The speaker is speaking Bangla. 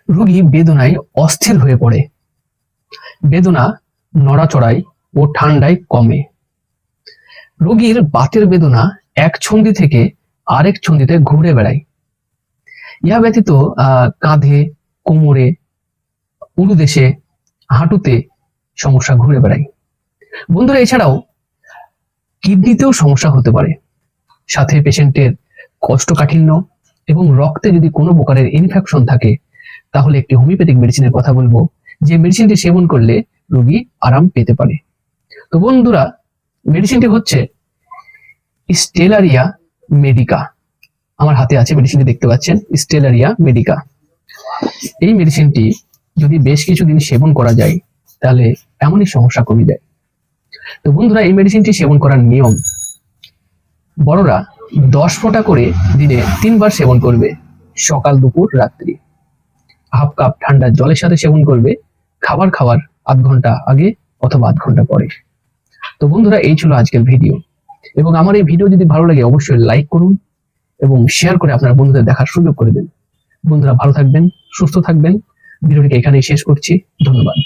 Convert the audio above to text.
রোগী বেদনায় অস্থির হয়ে পড়ে। বেদনা নড়াচড়ায় ও ঠান্ডায় কমে। রোগীর বাতের বেদনা এক ছন্দি থেকে আরেক ছন্দিতে ঘুরে বেড়ায়। ইহা ব্যতীত কাঁধে, কোমরে, উরুদেশে, হাঁটুতে সমস্যা ঘুরে বেড়ায়। বন্ধুরা, এছাড়াও কিডনিতেও সমস্যা হতে পারে। সাথে পেশেন্টের কোষ্ঠকাঠিন্য এবং রক্তে যদি কোনো প্রকারের ইনফেকশন থাকে, তাহলে একটি হোমিওপ্যাথিক মেডিসিনের কথা বলবো, যে মেডিসিনটি সেবন করলে রোগী আরাম পেতে পারে। তো বন্ধুরা, মেডিসিনটি হচ্ছে স্টেলারিয়া মেডিকা। আমার হাতে আছে মেডিসিনটি, দেখতে পাচ্ছেন, স্টেলারিয়া মেডিকা। এই মেডিসিনটি যদি বেশ কিছুদিন সেবন করা যায়, তাহলে এমনই সমস্যা কমে যায়। তো বন্ধুরা, এই মেডিসিনটি সেবন করার নিয়ম: বড়রা 10 ফোঁটা করে দিনে 3 বার সেবন করবে, সকাল, দুপুর, রাত্রি। হাফ কাপ ঠান্ডা জলের সাথে সেবন করবে, খাবার খাওয়ার আধ ঘন্টা আগে অথবা আধ ঘন্টা পরে। তো বন্ধুরা, এই ছিল আজকের ভিডিও। এবং আমার এই ভিডিও যদি ভালো লাগে, অবশ্যই লাইক করুন এবং শেয়ার করে আপনার বন্ধুদের দেখার সুযোগ করে দেন। বন্ধুরা, ভালো থাকবেন, সুস্থ থাকবেন। ভিডিওটিকে এখানেই শেষ করছি। ধন্যবাদ।